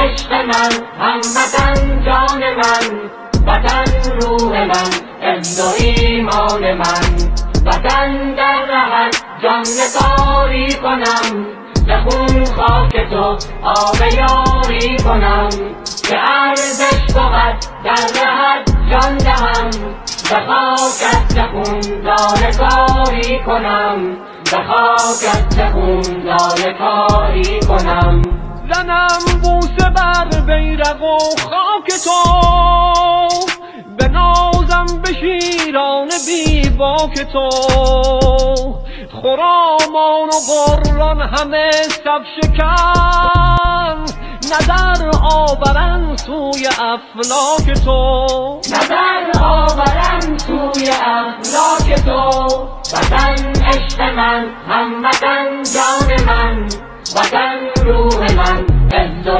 عشق من، هموطن جان من، وطن روح من، عز و ایمان من. وطن در رهت جان نثاری کنم، به خون خاک تو آب یاری کنم. که ارزش بود در رهت جان دهم، به خاکت به خون لاله کاری کنم، به خاکت به خون لاله کاری کنم. زنم بوسه بر بیرق و خاک تو، بنازم به شیران بی باک تو. خرامان و قران همه صف شکن، نظر آورن سوی افلاک تو، نظر آورم سوی افلاک تو. وطن عشق من، هموطن جان من، وطن روح من، عز و